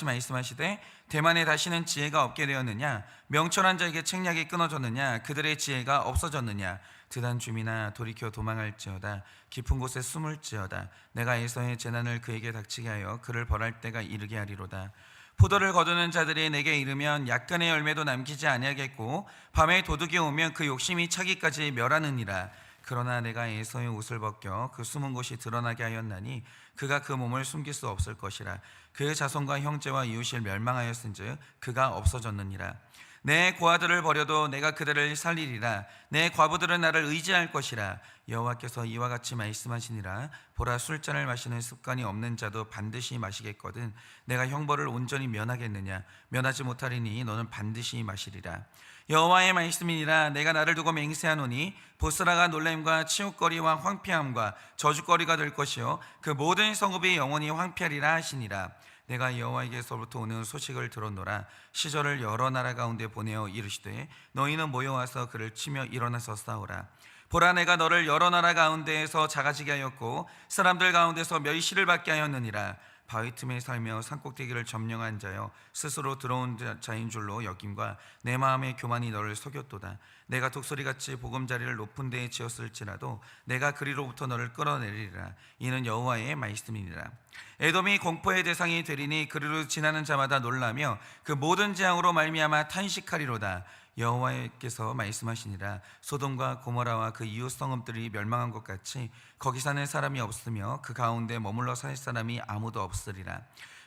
말씀하시되 대만에 다시는 지혜가 없게 되었느냐? 명철한 자에게 책략이 끊어졌느냐? 그들의 지혜가 없어졌느냐? 드단 주민아 돌이켜 도망할지어다. 깊은 곳에 숨을지어다. 내가 에서의 재난을 그에게 닥치게 하여 그를 벌할 때가 이르게 하리로다. 포도를 거두는 자들이 내게 이르면 약간의 열매도 남기지 아니하겠고 밤에 도둑이 오면 그 욕심이 차기까지 멸하느니라. 그러나 내가 에서의 옷을 벗겨 그 숨은 곳이 드러나게 하였나니 그가 그 몸을 숨길 수 없을 것이라. 그의 자손과 형제와 이웃이 멸망하였은즉 그가 없어졌느니라. 내 고아들을 버려도 내가 그들을 살리리라. 내 과부들은 나를 의지할 것이라. 여호와께서 이와 같이 말씀하시니라. 보라, 술잔을 마시는 습관이 없는 자도 반드시 마시겠거든 내가 형벌을 온전히 면하겠느냐? 면하지 못하리니 너는 반드시 마시리라. 여호와의 말씀이니라. 내가 나를 두고 맹세하노니 보스라가 놀램과 치욕거리와 황폐함과 저주거리가 될 것이요 그 모든 성읍이 영원히 황폐하리라 하시니라. 내가 여호와에게서부터 오는 소식을 들었노라. 시절을 여러 나라 가운데 보내어 이르시되 너희는 모여와서 그를 치며 일어나서 싸우라. 보라, 내가 너를 여러 나라 가운데에서 작아지게 하였고 사람들 가운데서 멸시를 받게 하였느니라. 바위 틈에 살며 산꼭대기를 점령한 자여, 스스로 들어온 자인 줄로 여김과 내 마음의 교만이 너를 속였도다. 내가 독소리같이 보금자리를 높은 데에 지었을지라도 내가 그리로부터 너를 끌어내리리라. 이는 여호와의 말씀이니라. 에돔이 공포의 대상이 되리니 그리로 지나는 자마다 놀라며 그 모든 재앙으로 말미암아 탄식하리로다. 여호와께서 말씀하시니라. 소돔과 고모라와 그 이웃 성읍들이 멸망한 것 같이 거기 사는 사람이 없으며 그 가운데 머물러 살 사람이 아무도 없으리라.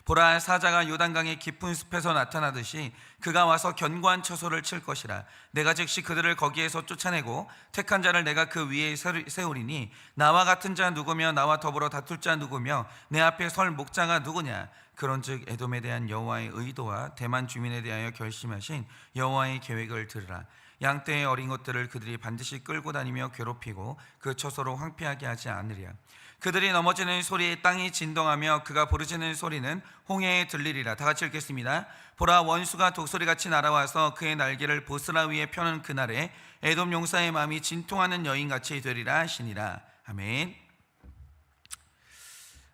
보라, 사자가 요단강의 깊은 숲에서 나타나듯이 그가 와서 견고한 처소를 칠 것이라. 내가 즉시 그들을 거기에서 쫓아내고 택한 자를 내가 그 위에 세우리니 나와 같은 자 누구며 나와 더불어 다툴 자 누구며 내 앞에 설 목자가 누구냐? 그런즉 에돔에 대한 여호와의 의도와 대만 주민에 대하여 결심하신 여호와의 계획을 들으라. 양떼의 어린 것들을 그들이 반드시 끌고 다니며 괴롭히고 그 처소로 황폐하게 하지 않으리라. 그들이 넘어지는 소리에 땅이 진동하며 그가 부르짖는 소리는 홍해에 들리리라. 다 같이 읽겠습니다. 보라, 원수가 독소리같이 날아와서 그의 날개를 보스라 위에 펴는 그날에 에돔 용사의 마음이 진통하는 여인같이 되리라 하시니라. 아멘.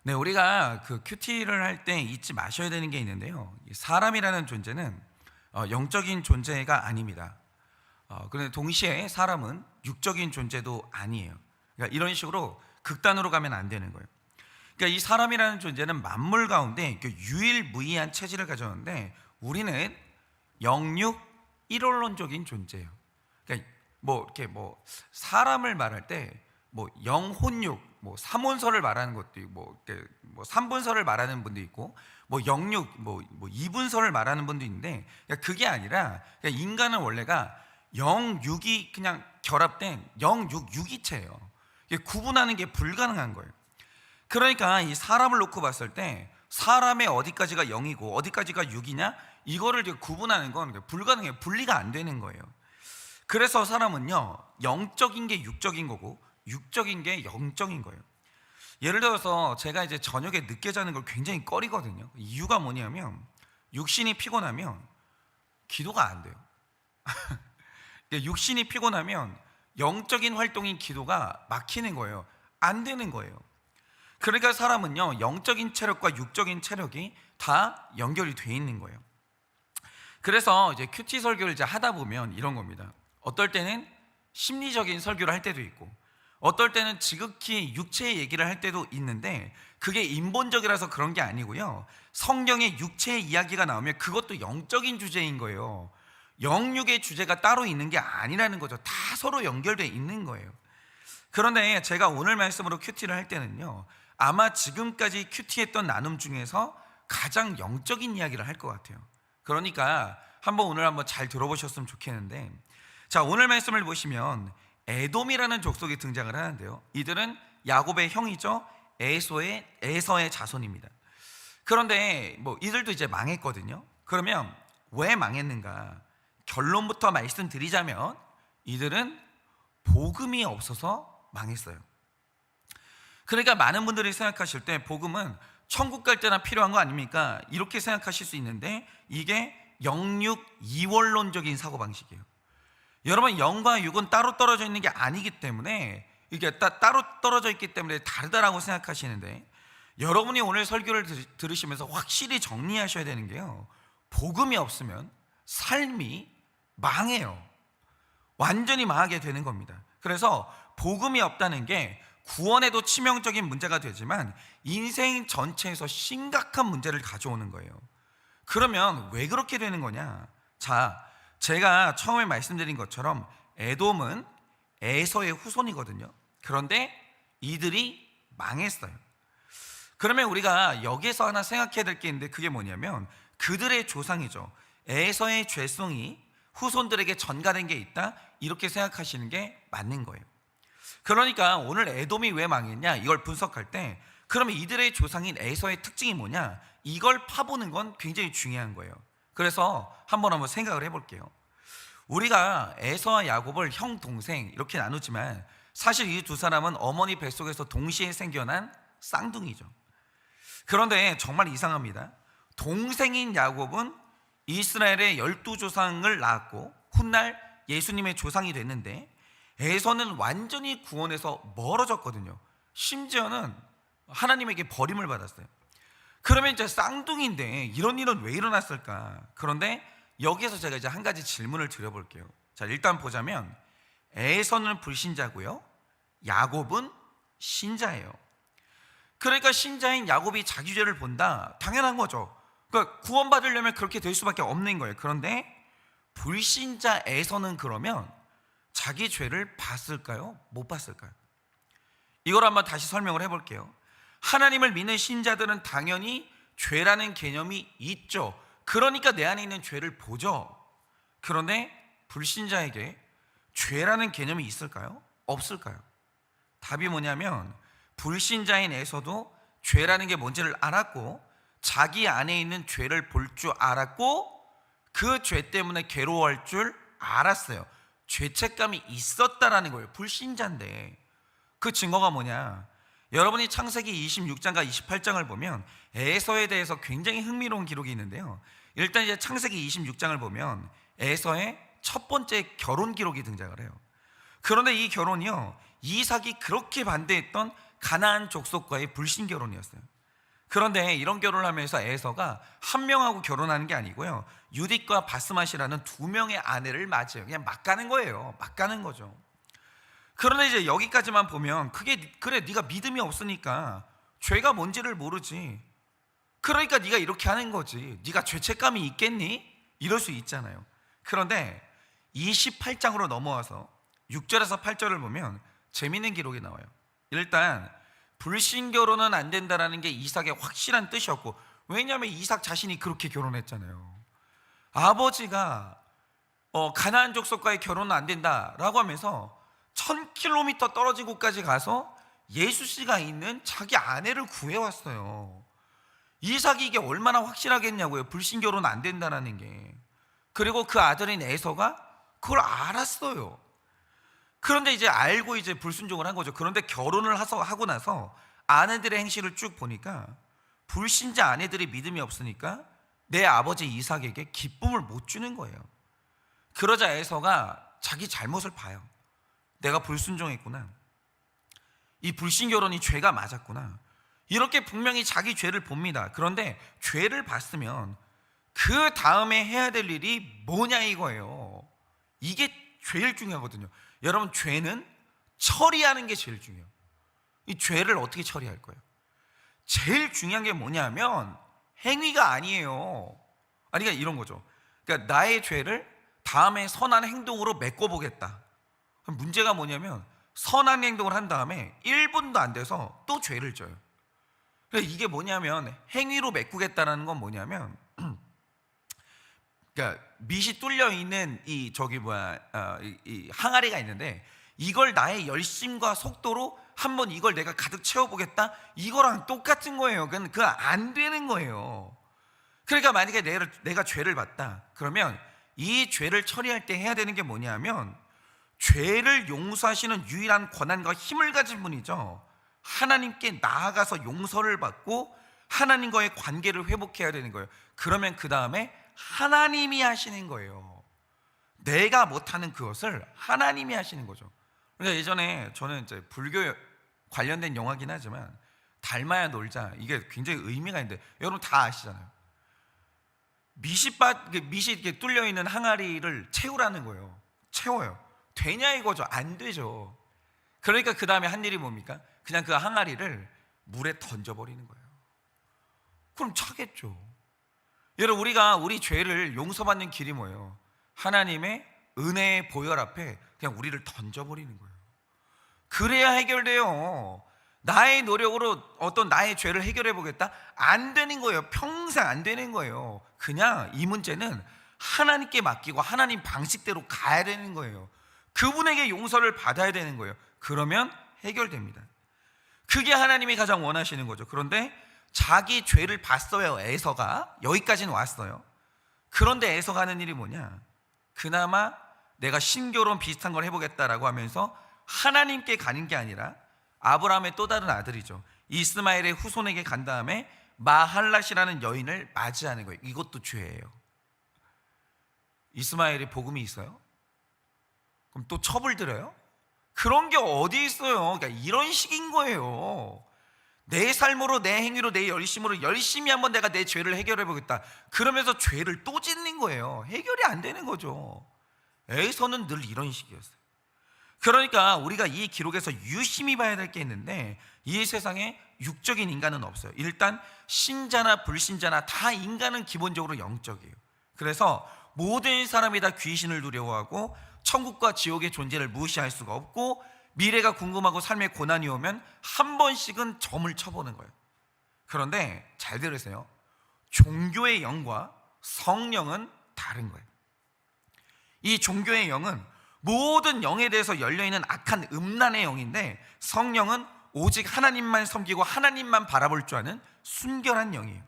네, 우리가 그 큐티를 할 때 잊지 마셔야 되는 게 있는데요. 사람이라는 존재는 영적인 존재가 아닙니다. 그런데 동시에 사람은 육적인 존재도 아니에요. 그러니까 이런 식으로 극단으로 가면 안 되는 거예요. 그러니까 이 사람이라는 존재는 만물 가운데 유일무이한 체질을 가졌는데 우리는 영육 일원론적인 존재예요. 그러니까 이렇게 사람을 말할 때 영혼육, 삼원설을 말하는 것도 있고, 삼분설을 말하는 분도 있고, 영육, 이분설을 말하는 분도 있는데, 그러니까 그게 아니라 인간은 원래가 영육이 그냥 결합된 영육 유기체예요. 구분하는 게 불가능한 거예요. 그러니까 이 사람을 놓고 봤을 때 사람의 어디까지가 영이고 어디까지가 육이냐, 이거를 구분하는 건 불가능해요. 분리가 안 되는 거예요. 그래서 사람은요, 영적인 게 육적인 거고 육적인 게 영적인 거예요. 예를 들어서 제가 이제 저녁에 늦게 자는 걸 굉장히 꺼리거든요. 이유가 뭐냐면 육신이 피곤하면 기도가 안 돼요. 육신이 피곤하면 영적인 활동인 기도가 막히는 거예요. 안 되는 거예요. 그러니까 사람은요, 영적인 체력과 육적인 체력이 다 연결이 돼 있는 거예요. 그래서 이제 큐티 설교를 이제 하다 보면 이런 겁니다. 어떨 때는 심리적인 설교를 할 때도 있고, 어떨 때는 지극히 육체의 얘기를 할 때도 있는데, 그게 인본적이라서 그런 게 아니고요, 성경의 육체의 이야기가 나오면 그것도 영적인 주제인 거예요. 영육의 주제가 따로 있는 게 아니라는 거죠. 다 서로 연결되어 있는 거예요. 그런데 제가 오늘 말씀으로 큐티를 할 때는요, 아마 지금까지 큐티했던 나눔 중에서 가장 영적인 이야기를 할 것 같아요. 그러니까 오늘 한번 잘 들어보셨으면 좋겠는데, 자, 오늘 말씀을 보시면 에돔이라는 족속이 등장을 하는데요, 이들은 야곱의 형이죠. 에서의 자손입니다. 그런데 이들도 이제 망했거든요. 그러면 왜 망했는가? 결론부터 말씀드리자면 이들은 복음이 없어서 망했어요. 그러니까 많은 분들이 생각하실 때 복음은 천국 갈 때나 필요한 거 아닙니까? 이렇게 생각하실 수 있는데 이게 영육 이원론적인 사고방식이에요. 여러분, 영과 육은 따로 떨어져 있는 게 아니기 때문에, 이게 따로 떨어져 있기 때문에 다르다라고 생각하시는데, 여러분이 오늘 설교를 들으시면서 확실히 정리하셔야 되는 게요, 복음이 없으면 삶이 망해요. 완전히 망하게 되는 겁니다. 그래서 복음이 없다는 게 구원에도 치명적인 문제가 되지만 인생 전체에서 심각한 문제를 가져오는 거예요. 그러면 왜 그렇게 되는 거냐? 자, 제가 처음에 말씀드린 것처럼 에돔은 에서의 후손이거든요. 그런데 이들이 망했어요. 그러면 우리가 여기서 하나 생각해야 될 게 있는데, 그게 뭐냐면 그들의 조상이죠, 에서의 죄성이 후손들에게 전가된 게 있다, 이렇게 생각하시는 게 맞는 거예요. 그러니까 오늘 에돔이 왜 망했냐, 이걸 분석할 때 그러면 이들의 조상인 에서의 특징이 뭐냐, 이걸 파보는 건 굉장히 중요한 거예요. 그래서 한번 생각을 해볼게요. 우리가 에서와 야곱을 형, 동생 이렇게 나누지만 사실 이 두 사람은 어머니 뱃속에서 동시에 생겨난 쌍둥이죠. 그런데 정말 이상합니다. 동생인 야곱은 이스라엘의 12조상을 낳았고 훗날 예수님의 조상이 됐는데, 에서는 완전히 구원에서 멀어졌거든요. 심지어는 하나님에게 버림을 받았어요. 그러면 이제 쌍둥이인데 이런 일은 왜 일어났을까? 그런데 여기에서 제가 이제 한 가지 질문을 드려볼게요. 자, 일단 보자면 에서는 불신자고요, 야곱은 신자예요. 그러니까 신자인 야곱이 자기 죄를 본다, 당연한 거죠. 그러니까 구원받으려면 그렇게 될 수밖에 없는 거예요. 그런데 불신자 에서는 그러면 자기 죄를 봤을까요? 못 봤을까요? 이걸 한번 다시 설명을 해볼게요. 하나님을 믿는 신자들은 당연히 죄라는 개념이 있죠. 그러니까 내 안에 있는 죄를 보죠. 그런데 불신자에게 죄라는 개념이 있을까요? 없을까요? 답이 뭐냐면 불신자인 에서도 죄라는 게 뭔지를 알았고 자기 안에 있는 죄를 볼 줄 알았고 그 죄 때문에 괴로워할 줄 알았어요. 죄책감이 있었다라는 거예요. 불신자인데. 그 증거가 뭐냐, 여러분이 창세기 26장과 28장을 보면 에서에 대해서 굉장히 흥미로운 기록이 있는데요. 일단 이제 창세기 26장을 보면 에서의 첫 번째 결혼 기록이 등장을 해요. 그런데 이 결혼이요, 이삭이 그렇게 반대했던 가나안 족속과의 불신 결혼이었어요. 그런데 이런 결혼을 하면서 에서가 한 명하고 결혼하는 게 아니고요, 유딕과 바스맛이라는 두 명의 아내를 맞아요. 그냥 막 가는 거예요. 막 가는 거죠. 그런데 이제 여기까지만 보면 그래 네가 믿음이 없으니까 죄가 뭔지를 모르지, 그러니까 네가 이렇게 하는 거지, 네가 죄책감이 있겠니? 이럴 수 있잖아요. 그런데 28장으로 넘어와서 6절에서 8절을 보면 재미있는 기록이 나와요. 일단 불신 결혼은 안 된다라는 게 이삭의 확실한 뜻이었고, 왜냐하면 이삭 자신이 그렇게 결혼했잖아요. 아버지가 가나안 족속과의 결혼은 안 된다라고 하면서 1000km 떨어진 곳까지 가서 예수씨가 있는 자기 아내를 구해왔어요. 이삭이 이게 얼마나 확실하겠냐고요, 불신 결혼 안 된다라는 게. 그리고 그 아들인 에서가 그걸 알았어요. 그런데 이제 알고 이제 불순종을 한 거죠. 그런데 결혼을 하고 나서 아내들의 행실을 쭉 보니까 불신자 아내들이 믿음이 없으니까 내 아버지 이삭에게 기쁨을 못 주는 거예요. 그러자 에서가 자기 잘못을 봐요. 내가 불순종했구나, 이 불신 결혼이 죄가 맞았구나, 이렇게 분명히 자기 죄를 봅니다. 그런데 죄를 봤으면 그 다음에 해야 될 일이 뭐냐 이거예요. 이게 제일 중요하거든요. 여러분, 죄는 처리하는 게 제일 중요해요. 이 죄를 어떻게 처리할 거예요? 제일 중요한 게 뭐냐면 행위가 아니에요. 아니, 그러니까 이런 거죠. 그러니까 나의 죄를 다음에 선한 행동으로 메꿔보겠다. 그럼 문제가 뭐냐면 선한 행동을 한 다음에 1분도 안 돼서 또 죄를 져요. 그러니까 이게 뭐냐면 행위로 메꾸겠다는 건 뭐냐면 그러니까 밑이 뚫려 있는 이 항아리가 있는데 이걸 나의 열심과 속도로 한번 이걸 내가 가득 채워보겠다, 이거랑 똑같은 거예요. 그건 안 되는 거예요. 그러니까 만약에 내가 죄를 봤다, 그러면 이 죄를 처리할 때 해야 되는 게 뭐냐면 죄를 용서하시는 유일한 권한과 힘을 가진 분이죠, 하나님께 나아가서 용서를 받고 하나님과의 관계를 회복해야 되는 거예요. 그러면 그 다음에 하나님이 하시는 거예요. 내가 못하는 그것을 하나님이 하시는 거죠. 그러니까 예전에 저는 이제 불교 관련된 영화긴 하지만 닮아야 놀자, 이게 굉장히 의미가 있는데 여러분 다 아시잖아요. 밑이 이렇게 뚫려 있는 항아리를 채우라는 거예요. 채워요. 되냐 이거죠. 안 되죠. 그러니까 그 다음에 한 일이 뭡니까? 그냥 그 항아리를 물에 던져버리는 거예요. 그럼 차겠죠. 여러분, 우리가 우리 죄를 용서받는 길이 뭐예요? 하나님의 은혜의 보혈 앞에 그냥 우리를 던져버리는 거예요. 그래야 해결돼요. 나의 노력으로 어떤 나의 죄를 해결해 보겠다? 안 되는 거예요. 평생 안 되는 거예요. 그냥 이 문제는 하나님께 맡기고 하나님 방식대로 가야 되는 거예요. 그분에게 용서를 받아야 되는 거예요. 그러면 해결됩니다. 그게 하나님이 가장 원하시는 거죠. 그런데 자기 죄를 봤어요. 에서가 여기까지는 왔어요. 그런데 에서가 하는 일이 뭐냐? 그나마 내가 신교론 비슷한 걸 해보겠다라고 하면서 하나님께 가는 게 아니라 아브라함의 또 다른 아들이죠, 이스마엘의 후손에게 간 다음에 마할랏이라는 여인을 맞이하는 거예요. 이것도 죄예요. 이스마엘이 복음이 있어요? 그럼 또 첩을 들어요? 그런 게 어디 있어요? 그러니까 이런 식인 거예요. 내 삶으로, 내 행위로, 내 열심으로 열심히 한번 내가 내 죄를 해결해 보겠다, 그러면서 죄를 또 짓는 거예요. 해결이 안 되는 거죠. 에서는 늘 이런 식이었어요. 그러니까 우리가 이 기록에서 유심히 봐야 될 게 있는데, 이 세상에 육적인 인간은 없어요. 일단 신자나 불신자나 다 인간은 기본적으로 영적이에요. 그래서 모든 사람이 다 귀신을 두려워하고 천국과 지옥의 존재를 무시할 수가 없고, 미래가 궁금하고 삶에 고난이 오면 한 번씩은 점을 쳐보는 거예요. 그런데 잘 들으세요. 종교의 영과 성령은 다른 거예요. 이 종교의 영은 모든 영에 대해서 열려있는 악한 음란의 영인데, 성령은 오직 하나님만 섬기고 하나님만 바라볼 줄 아는 순결한 영이에요.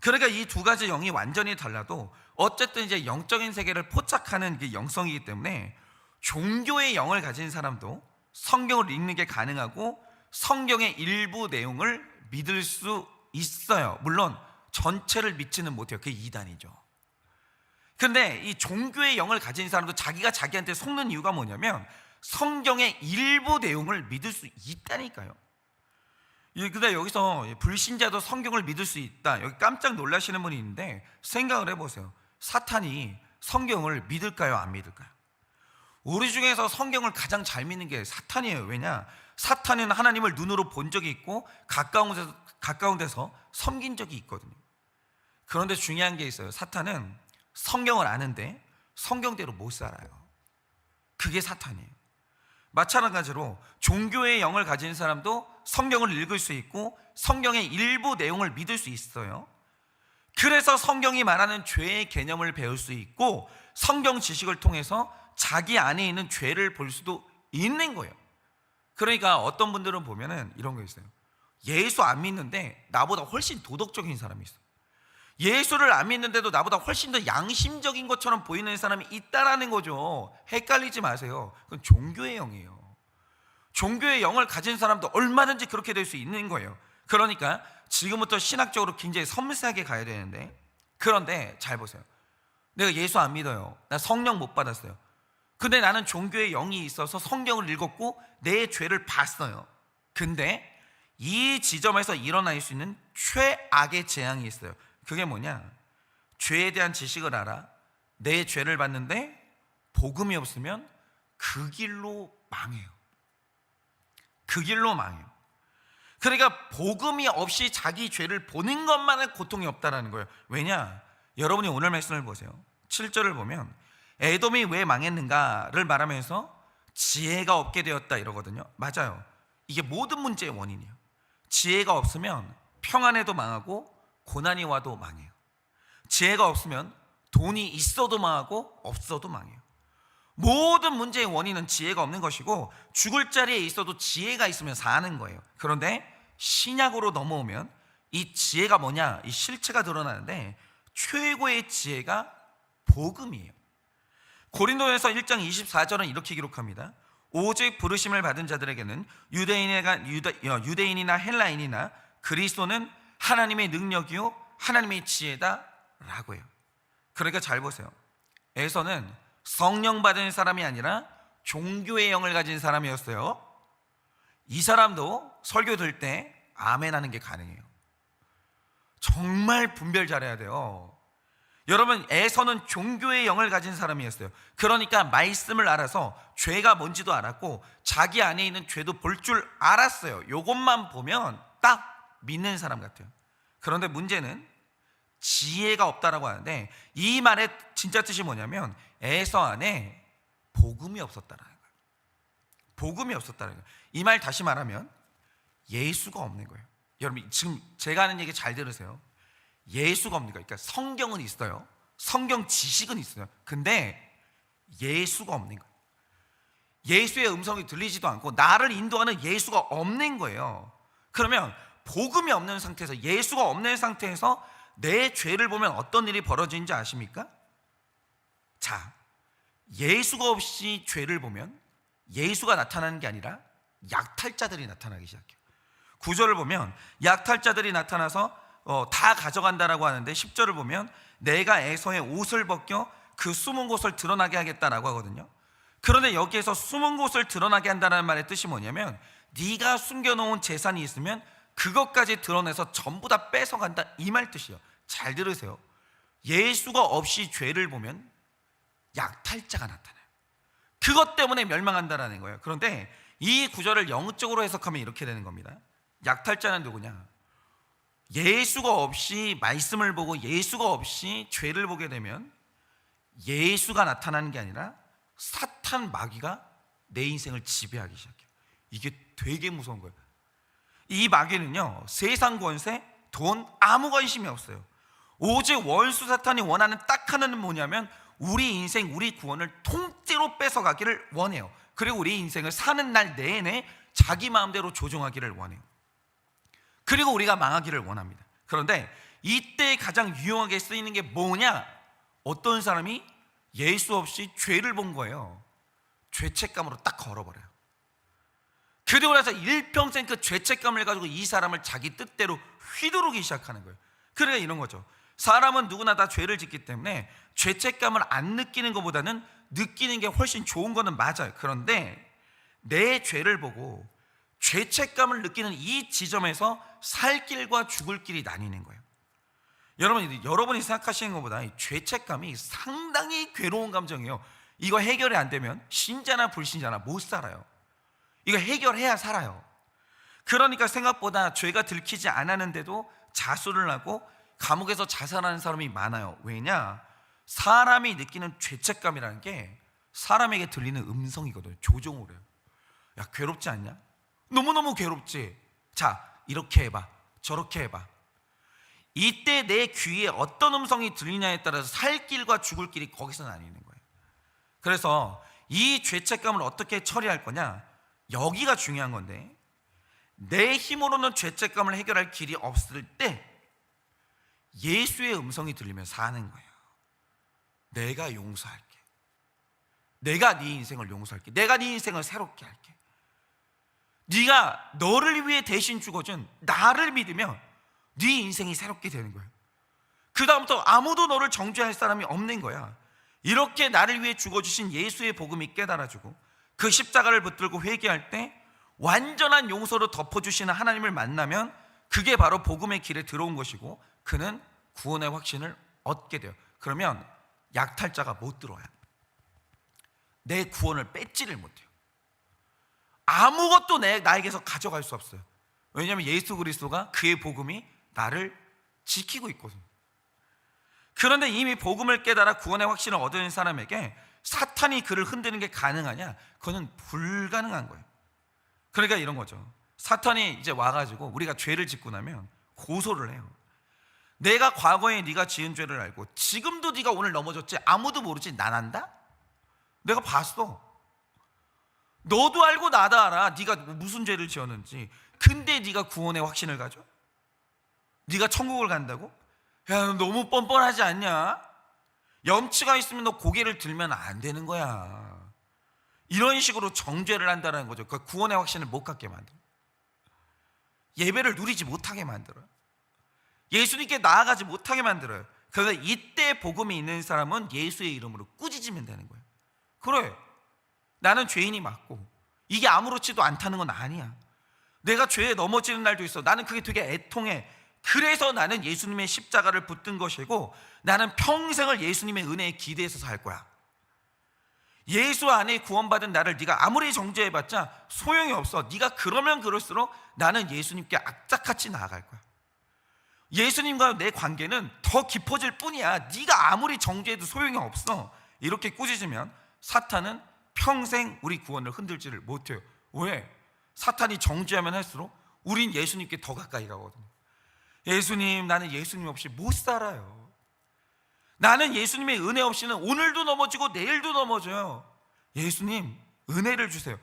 그러니까 이 두 가지 영이 완전히 달라도 어쨌든 이제 영적인 세계를 포착하는 게 영성이기 때문에 종교의 영을 가진 사람도 성경을 읽는 게 가능하고 성경의 일부 내용을 믿을 수 있어요. 물론 전체를 믿지는 못해요. 그게 이단이죠. 근데 이 종교의 영을 가진 사람도 자기가 자기한테 속는 이유가 뭐냐면 성경의 일부 내용을 믿을 수 있다니까요. 근데 여기서 불신자도 성경을 믿을 수 있다, 여기 깜짝 놀라시는 분이 있는데 생각을 해보세요. 사탄이 성경을 믿을까요, 안 믿을까요? 우리 중에서 성경을 가장 잘 믿는 게 사탄이에요. 왜냐? 사탄은 하나님을 눈으로 본 적이 있고 가까운 데서 섬긴 적이 있거든요. 그런데 중요한 게 있어요. 사탄은 성경을 아는데 성경대로 못 살아요. 그게 사탄이에요. 마찬가지로 종교의 영을 가진 사람도 성경을 읽을 수 있고 성경의 일부 내용을 믿을 수 있어요. 그래서 성경이 말하는 죄의 개념을 배울 수 있고 성경 지식을 통해서 자기 안에 있는 죄를 볼 수도 있는 거예요. 그러니까 어떤 분들은 보면은 이런 거 있어요. 예수 안 믿는데 나보다 훨씬 도덕적인 사람이 있어요. 예수를 안 믿는데도 나보다 훨씬 더 양심적인 것처럼 보이는 사람이 있다라는 거죠. 헷갈리지 마세요. 그건 종교의 영이에요. 종교의 영을 가진 사람도 얼마든지 그렇게 될 수 있는 거예요. 그러니까 지금부터 신학적으로 굉장히 섬세하게 가야 되는데, 그런데 잘 보세요. 내가 예수 안 믿어요. 나 성령 못 받았어요. 근데 나는 종교의 영이 있어서 성경을 읽었고 내 죄를 봤어요. 근데 이 지점에서 일어날 수 있는 최악의 재앙이 있어요. 그게 뭐냐? 죄에 대한 지식을 알아, 내 죄를 봤는데 복음이 없으면 그 길로 망해요. 그 길로 망해요. 그러니까 복음이 없이 자기 죄를 보는 것만은 고통이 없다라는 거예요. 왜냐? 여러분이 오늘 말씀을 보세요. 7절을 보면 에돔이 왜 망했는가를 말하면서 지혜가 없게 되었다 이러거든요. 맞아요. 이게 모든 문제의 원인이에요. 지혜가 없으면 평안에도 망하고 고난이 와도 망해요. 지혜가 없으면 돈이 있어도 망하고 없어도 망해요. 모든 문제의 원인은 지혜가 없는 것이고 죽을 자리에 있어도 지혜가 있으면 사는 거예요. 그런데 신약으로 넘어오면 이 지혜가 뭐냐, 이 실체가 드러나는데 최고의 지혜가 복음이에요. 고린도전서 1장 24절은 이렇게 기록합니다. 오직 부르심을 받은 자들에게는 유대인이나 헬라인이나 그리스도는 하나님의 능력이요 하나님의 지혜다 라고 해요. 그러니까 잘 보세요. 에서는 성령 받은 사람이 아니라 종교의 영을 가진 사람이었어요. 이 사람도 설교 들 때 아멘 하는 게 가능해요. 정말 분별 잘해야 돼요. 여러분, 에서는 종교의 영을 가진 사람이었어요. 그러니까 말씀을 알아서 죄가 뭔지도 알았고 자기 안에 있는 죄도 볼 줄 알았어요. 이것만 보면 딱 믿는 사람 같아요. 그런데 문제는 지혜가 없다라고 하는데, 이 말의 진짜 뜻이 뭐냐면 에서 안에 복음이 없었다라는 거예요. 복음이 없었다는 거예요. 이 말 다시 말하면 예수가 없는 거예요. 여러분, 지금 제가 하는 얘기 잘 들으세요. 예수가 없는 거예요. 그러니까 성경은 있어요. 성경 지식은 있어요. 근데 예수가 없는 거예요. 예수의 음성이 들리지도 않고 나를 인도하는 예수가 없는 거예요. 그러면 복음이 없는 상태에서, 예수가 없는 상태에서 내 죄를 보면 어떤 일이 벌어지는지 아십니까? 자, 예수가 없이 죄를 보면 예수가 나타나는 게 아니라 약탈자들이 나타나기 시작해요. 9절을 보면 약탈자들이 나타나서 다 가져간다라고 하는데, 10절을 보면 내가 에서의 옷을 벗겨 그 숨은 곳을 드러나게 하겠다라고 하거든요. 그런데 여기에서 숨은 곳을 드러나게 한다는 말의 뜻이 뭐냐면, 네가 숨겨놓은 재산이 있으면 그것까지 드러내서 전부 다 뺏어간다, 이 말 뜻이에요. 잘 들으세요. 예수가 없이 죄를 보면 약탈자가 나타나요. 그것 때문에 멸망한다라는 거예요. 그런데 이 구절을 영적으로 해석하면 이렇게 되는 겁니다. 약탈자는 누구냐? 예수가 없이 말씀을 보고 예수가 없이 죄를 보게 되면 예수가 나타나는 게 아니라 사탄 마귀가 내 인생을 지배하기 시작해요. 이게 되게 무서운 거예요. 이 마귀는요, 세상 권세, 돈, 아무 관심이 없어요. 오직 원수 사탄이 원하는 딱 하나는 뭐냐면 우리 인생, 우리 구원을 통째로 뺏어가기를 원해요. 그리고 우리 인생을 사는 날 내내 자기 마음대로 조종하기를 원해요. 그리고 우리가 망하기를 원합니다. 그런데 이때 가장 유용하게 쓰이는 게 뭐냐? 어떤 사람이 예수 없이 죄를 본 거예요. 죄책감으로 딱 걸어버려요. 그리고 나서 일평생 그 죄책감을 가지고 이 사람을 자기 뜻대로 휘두르기 시작하는 거예요. 그러니까 이런 거죠. 사람은 누구나 다 죄를 짓기 때문에 죄책감을 안 느끼는 것보다는 느끼는 게 훨씬 좋은 거는 맞아요. 그런데 내 죄를 보고 죄책감을 느끼는 이 지점에서 살 길과 죽을 길이 나뉘는 거예요. 여러분이 생각하시는 것보다 죄책감이 상당히 괴로운 감정이에요. 이거 해결이 안 되면 신자나 불신자나 못 살아요. 이거 해결해야 살아요. 그러니까 생각보다 죄가 들키지 않았는데도 자수를 하고 감옥에서 자살하는 사람이 많아요. 왜냐? 사람이 느끼는 죄책감이라는 게 사람에게 들리는 음성이거든요. 조종을 해요. 야, 괴롭지 않냐? 너무너무 괴롭지? 자, 이렇게 해봐, 저렇게 해봐. 이때 내 귀에 어떤 음성이 들리냐에 따라서 살 길과 죽을 길이 거기서 나뉘는 거예요. 그래서 이 죄책감을 어떻게 처리할 거냐, 여기가 중요한 건데, 내 힘으로는 죄책감을 해결할 길이 없을 때 예수의 음성이 들리면 사는 거예요. 내가 용서할게. 내가 네 인생을 용서할게. 내가 네 인생을 새롭게 할게. 네가 너를 위해 대신 죽어준 나를 믿으면 네 인생이 새롭게 되는 거예요. 그 다음부터 아무도 너를 정죄할 사람이 없는 거야. 이렇게 나를 위해 죽어주신 예수의 복음이 깨달아지고 그 십자가를 붙들고 회개할 때 완전한 용서로 덮어주시는 하나님을 만나면 그게 바로 복음의 길에 들어온 것이고, 그는 구원의 확신을 얻게 돼요. 그러면 약탈자가 못 들어와요. 내 구원을 뺏지를 못해요. 아무것도 나에게서 가져갈 수 없어요. 왜냐하면 예수 그리스도가, 그의 복음이 나를 지키고 있거든요. 그런데 이미 복음을 깨달아 구원의 확신을 얻은 사람에게 사탄이 그를 흔드는 게 가능하냐? 그거는 불가능한 거예요. 그러니까 이런 거죠. 사탄이 이제 와가지고 우리가 죄를 짓고 나면 고소를 해요. 내가 과거에 네가 지은 죄를 알고 지금도 네가 오늘 넘어졌지? 아무도 모르지? 난 안다? 내가 봤어. 너도 알고 나도 알아. 네가 무슨 죄를 지었는지. 근데 네가 구원의 확신을 가져? 네가 천국을 간다고? 야, 너무 뻔뻔하지 않냐? 염치가 있으면 너 고개를 들면 안 되는 거야. 이런 식으로 정죄를 한다는 거죠. 그 구원의 확신을 못 갖게 만들어. 예배를 누리지 못하게 만들어요. 예수님께 나아가지 못하게 만들어요. 그래서 이때 복음이 있는 사람은 예수의 이름으로 꾸짖으면 되는 거예요. 그래, 나는 죄인이 맞고 이게 아무렇지도 않다는 건 아니야. 내가 죄에 넘어지는 날도 있어. 나는 그게 되게 애통해. 그래서 나는 예수님의 십자가를 붙든 것이고, 나는 평생을 예수님의 은혜에 기대해서 살 거야. 예수 안에 구원받은 나를 네가 아무리 정죄해봤자 소용이 없어. 네가 그러면 그럴수록 나는 예수님께 악착같이 나아갈 거야. 예수님과 내 관계는 더 깊어질 뿐이야. 네가 아무리 정죄해도 소용이 없어. 이렇게 꾸짖으면 사탄은 평생 우리 구원을 흔들지를 못해요. 왜? 사탄이 정죄하면 할수록 우린 예수님께 더 가까이 가거든요. 예수님, 나는 예수님 없이 못 살아요. 나는 예수님의 은혜 없이는 오늘도 넘어지고 내일도 넘어져요. 예수님, 은혜를 주세요.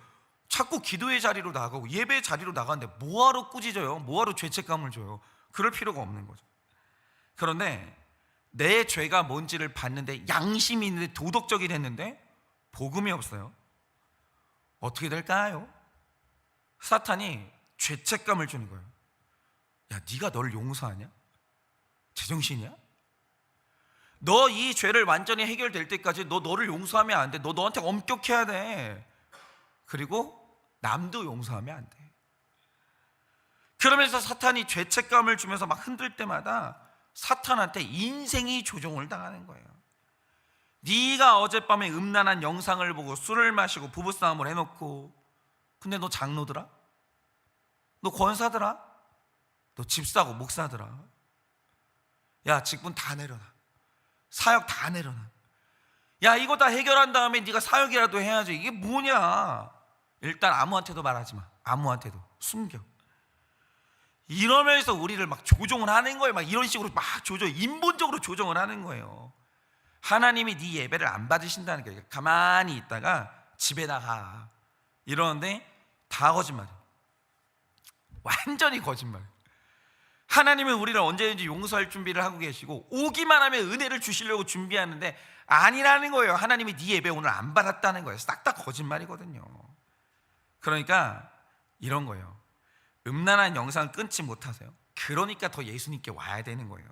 자꾸 기도의 자리로 나가고 예배의 자리로 나가는데 뭐하러 꾸짖어요? 뭐하러 죄책감을 줘요? 그럴 필요가 없는 거죠. 그런데 내 죄가 뭔지를 봤는데, 양심이 있는데, 도덕적이 됐는데 복음이 없어요. 어떻게 될까요? 사탄이 죄책감을 주는 거예요. 야, 네가 널 용서하냐? 제정신이야? 너 이 죄를 완전히 해결될 때까지 너 너를 용서하면 안 돼. 너 너한테 엄격해야 돼. 그리고 남도 용서하면 안 돼. 그러면서 사탄이 죄책감을 주면서 막 흔들 때마다 사탄한테 인생이 조종을 당하는 거예요. 네가 어젯밤에 음란한 영상을 보고 술을 마시고 부부싸움을 해놓고, 근데 너 장로더라? 너 권사더라? 너 집사고 목사더라? 야, 직분 다 내려놔. 사역 다 내려놔. 야, 이거 다 해결한 다음에 네가 사역이라도 해야지. 이게 뭐냐? 일단 아무한테도 말하지 마. 아무한테도 숨겨. 이러면서 우리를 막 조종을 하는 거예요. 막 이런 식으로 막 인본적으로 조정을 하는 거예요. 하나님이 네 예배를 안 받으신다는 거예요. 가만히 있다가 집에 나가 이러는데 다 거짓말이에요. 완전히 거짓말. 하나님은 우리를 언제든지 용서할 준비를 하고 계시고, 오기만 하면 은혜를 주시려고 준비하는데 아니라는 거예요. 하나님이 네 예배 오늘 안 받았다는 거예요. 싹 다 거짓말이거든요. 그러니까 이런 거예요. 음란한 영상 끊지 못하세요. 그러니까 더 예수님께 와야 되는 거예요.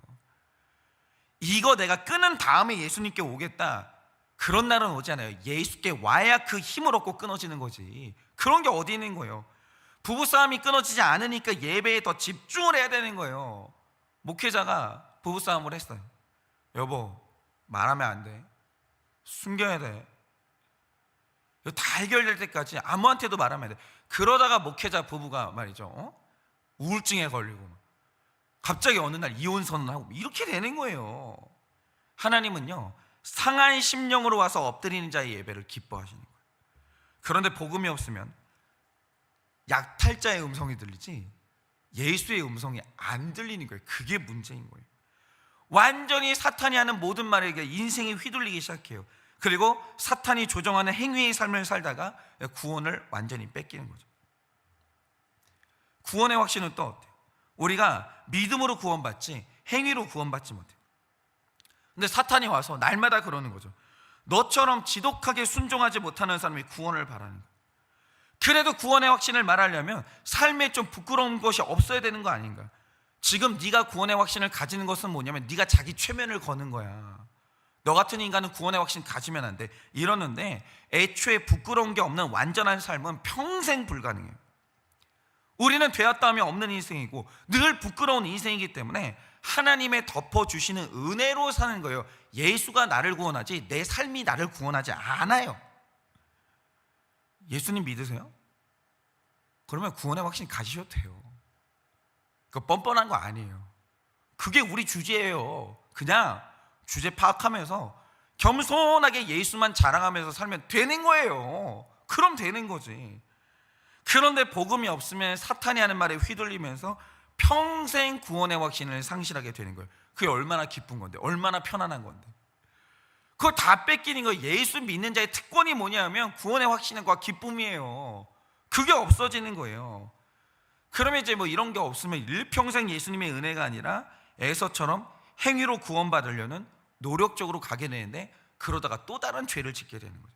이거 내가 끊은 다음에 예수님께 오겠다, 그런 날은 오지 않아요. 예수께 와야 그 힘을 얻고 끊어지는 거지. 그런 게 어디 있는 거예요. 부부싸움이 끊어지지 않으니까 예배에 더 집중을 해야 되는 거예요. 목회자가 부부싸움을 했어요. 여보, 말하면 안 돼. 숨겨야 돼. 이거 다 해결될 때까지 아무한테도 말하면 안 돼. 그러다가 목회자 부부가 말이죠, 우울증에 걸리고 갑자기 어느 날 이혼 선언하고 이렇게 되는 거예요. 하나님은요, 상한 심령으로 와서 엎드리는 자의 예배를 기뻐하시는 거예요. 그런데 복음이 없으면 약탈자의 음성이 들리지 예수의 음성이 안 들리는 거예요. 그게 문제인 거예요. 완전히 사탄이 하는 모든 말에 인생이 휘둘리기 시작해요. 그리고 사탄이 조정하는 행위의 삶을 살다가 구원을 완전히 뺏기는 거죠. 구원의 확신은 또 어때요? 우리가 믿음으로 구원받지 행위로 구원받지 못해요. 근데 사탄이 와서 날마다 그러는 거죠. 너처럼 지독하게 순종하지 못하는 사람이 구원을 바라는 거예요. 그래도 구원의 확신을 말하려면 삶에 좀 부끄러운 것이 없어야 되는 거 아닌가? 지금 네가 구원의 확신을 가지는 것은 뭐냐면 네가 자기 최면을 거는 거야. 너 같은 인간은 구원의 확신 가지면 안 돼. 이러는데 애초에 부끄러운 게 없는 완전한 삶은 평생 불가능해요. 우리는 되었다 하면 없는 인생이고 늘 부끄러운 인생이기 때문에 하나님의 덮어주시는 은혜로 사는 거예요. 예수가 나를 구원하지 내 삶이 나를 구원하지 않아요. 예수님 믿으세요? 그러면 구원의 확신 가지셔도 돼요. 그거 뻔뻔한 거 아니에요. 그게 우리 주제예요. 그냥 주제 파악하면서 겸손하게 예수만 자랑하면서 살면 되는 거예요. 그럼 되는 거지. 그런데 복음이 없으면 사탄이 하는 말에 휘둘리면서 평생 구원의 확신을 상실하게 되는 거예요. 그게 얼마나 기쁜 건데, 얼마나 편안한 건데. 그걸 다 뺏기는 거예요. 예수 믿는 자의 특권이 뭐냐면 구원의 확신과 기쁨이에요. 그게 없어지는 거예요. 그러면 이제 뭐 이런 게 없으면 일평생 예수님의 은혜가 아니라 에서처럼 행위로 구원받으려는 노력적으로 가게 되는데, 그러다가 또 다른 죄를 짓게 되는 거죠.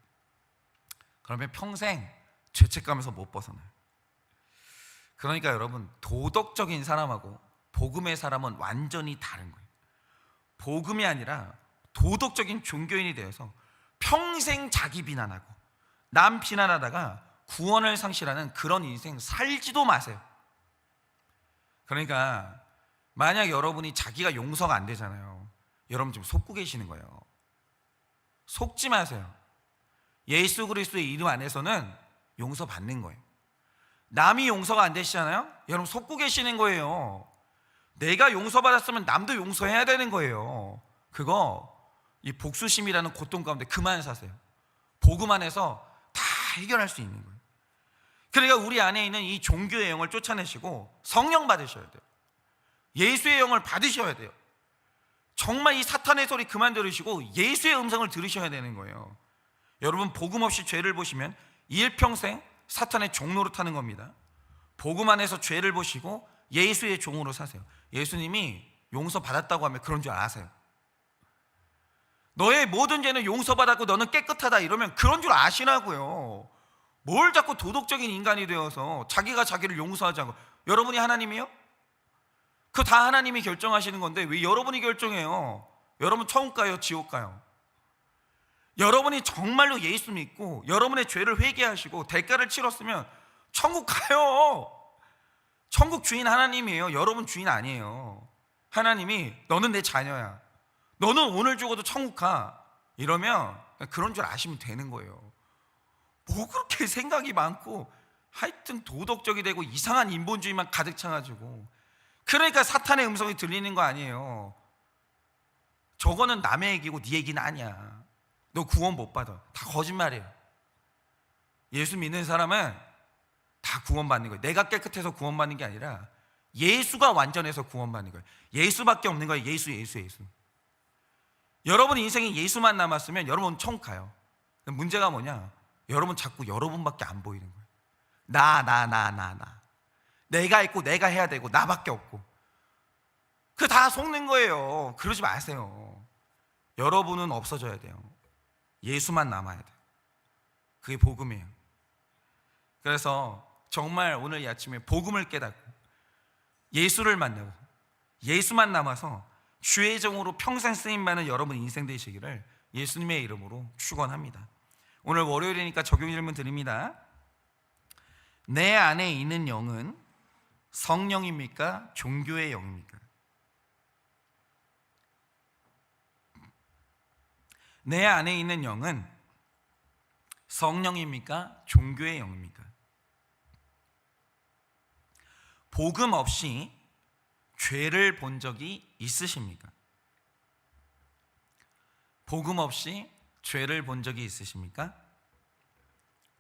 그러면 평생 죄책감에서 못 벗어나요. 그러니까 여러분, 도덕적인 사람하고 복음의 사람은 완전히 다른 거예요. 복음이 아니라 도덕적인 종교인이 되어서 평생 자기 비난하고 남 비난하다가 구원을 상실하는 그런 인생 살지도 마세요. 그러니까 만약 여러분이 자기가 용서가 안 되잖아요. 여러분 지금 속고 계시는 거예요. 속지 마세요. 예수 그리스도의 이름 안에서는 용서받는 거예요. 남이 용서가 안 되시잖아요. 여러분 속고 계시는 거예요. 내가 용서받았으면 남도 용서해야 되는 거예요. 그거 이 복수심이라는 고통 가운데 그만 사세요. 복음 안에서 다 해결할 수 있는 거예요. 그러니까 우리 안에 있는 이 종교의 영을 쫓아내시고 성령 받으셔야 돼요. 예수의 영을 받으셔야 돼요. 정말 이 사탄의 소리 그만 들으시고 예수의 음성을 들으셔야 되는 거예요. 여러분 복음 없이 죄를 보시면 일평생 사탄의 종로로 타는 겁니다. 복음 안에서 죄를 보시고 예수의 종으로 사세요. 예수님이 용서받았다고 하면 그런 줄 아세요. 너의 모든 죄는 용서받았고 너는 깨끗하다 이러면 그런 줄 아시라고요. 뭘 자꾸 도덕적인 인간이 되어서 자기가 자기를 용서하지 않고. 여러분이 하나님이요? 그거 다 하나님이 결정하시는 건데 왜 여러분이 결정해요? 여러분 천국 가요? 지옥 가요? 여러분이 정말로 예수 믿고 여러분의 죄를 회개하시고 대가를 치렀으면 천국 가요. 천국 주인 하나님이에요. 여러분 주인 아니에요. 하나님이 너는 내 자녀야, 너는 오늘 죽어도 천국 가, 이러면 그런 줄 아시면 되는 거예요. 뭐 그렇게 생각이 많고 하여튼 도덕적이 되고 이상한 인본주의만 가득 차가지고. 그러니까 사탄의 음성이 들리는 거 아니에요. 저거는 남의 얘기고 네 얘기는 아니야. 너 구원 못 받아. 다 거짓말이에요. 예수 믿는 사람은 다 구원받는 거예요. 내가 깨끗해서 구원받는 게 아니라 예수가 완전해서 구원받는 거예요. 예수밖에 없는 거예요. 예수. 여러분 인생에 예수만 남았으면 여러분 천국 가요. 문제가 뭐냐? 여러분 자꾸 여러분밖에 안 보이는 거예요. 나. 내가 있고 내가 해야 되고 나밖에 없고. 그 다 속는 거예요. 그러지 마세요. 여러분은 없어져야 돼요. 예수만 남아야 돼요. 그게 복음이에요. 그래서 정말 오늘 이 아침에 복음을 깨닫고 예수를 만나고 예수만 남아서 주의 종으로 평생 쓰임받는 여러분 인생 되시기를 예수님의 이름으로 축원합니다. 오늘 월요일이니까 적용 질문 드립니다. 내 안에 있는 영은 성령입니까? 종교의 영입니까? 내 안에 있는 영은 성령입니까? 종교의 영입니까? 복음 없이 죄를 본 적이 있으십니까? 복음 없이 죄를 본 적이 있으십니까?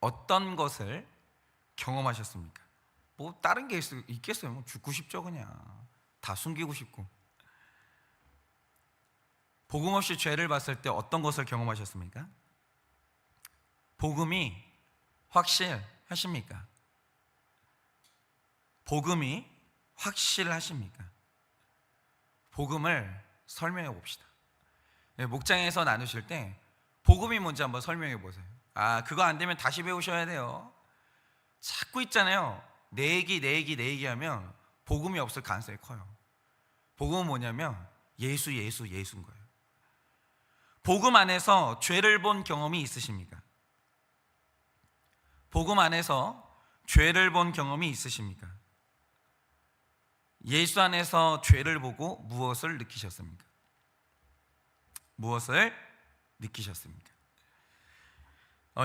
어떤 것을 경험하셨습니까? 뭐 다른 게 있겠어요? 뭐 죽고 싶죠. 그냥 다 숨기고 싶고. 복음 없이 죄를 봤을 때 어떤 것을 경험하셨습니까? 복음이 확실하십니까? 복음이 확실하십니까? 복음을 설명해 봅시다. 목장에서 나누실 때 복음이 뭔지 한번 설명해 보세요. 그거 안 되면 다시 배우셔야 돼요. 자꾸 있잖아요. 내 얘기 하면 복음이 없을 가능성이 커요. 복음은 뭐냐면 예수인 거예요. 복음 안에서 죄를 본 경험이 있으십니까? 복음 안에서 죄를 본 경험이 있으십니까? 예수 안에서 죄를 보고 무엇을 느끼셨습니까? 무엇을 느끼셨습니까?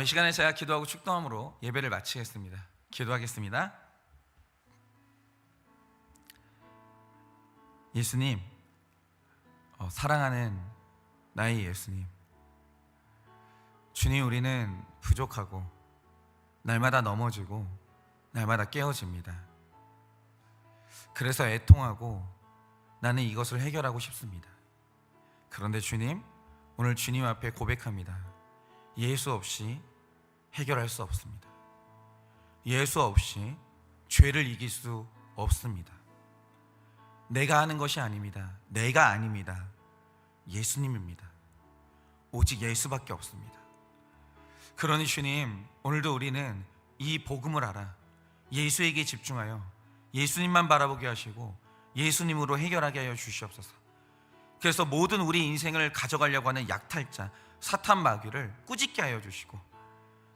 이 시간에 제가 기도하고 축도함으로 예배를 마치겠습니다. 기도하겠습니다. 예수님, 사랑하는 나의 예수님, 주님, 우리는 부족하고 날마다 넘어지고 날마다 깨어집니다. 그래서 애통하고 나는 이것을 해결하고 싶습니다. 그런데 주님, 오늘 주님 앞에 고백합니다. 예수 없이 해결할 수 없습니다. 예수 없이 죄를 이길 수 없습니다. 내가 하는 것이 아닙니다. 내가 아닙니다. 예수님입니다. 오직 예수밖에 없습니다. 그러니 주님, 오늘도 우리는 이 복음을 알아 예수에게 집중하여 예수님만 바라보게 하시고 예수님으로 해결하게 하여 주시옵소서. 그래서 모든 우리 인생을 가져가려고 하는 약탈자 사탄 마귀를 꾸짖게 하여 주시고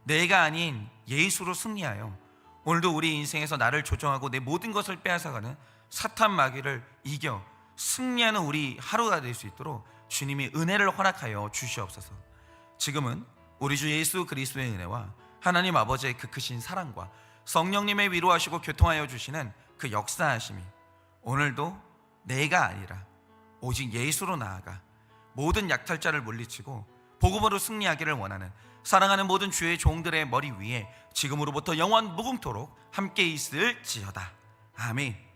내가 아닌 예수로 승리하여 오늘도 우리 인생에서 나를 조정하고 내 모든 것을 빼앗아가는 사탄 마귀를 이겨 승리하는 우리 하루가 될 수 있도록 주님이 은혜를 허락하여 주시옵소서. 지금은 우리 주 예수 그리스도의 은혜와 하나님 아버지의 그 크신 사랑과 성령님의 위로하시고 교통하여 주시는 그 역사하심이 오늘도 내가 아니라 오직 예수로 나아가 모든 약탈자를 물리치고 복음으로 승리하기를 원하는 사랑하는 모든 주의 종들의 머리 위에 지금으로부터 영원 무궁토록 함께 있을지어다. 아멘.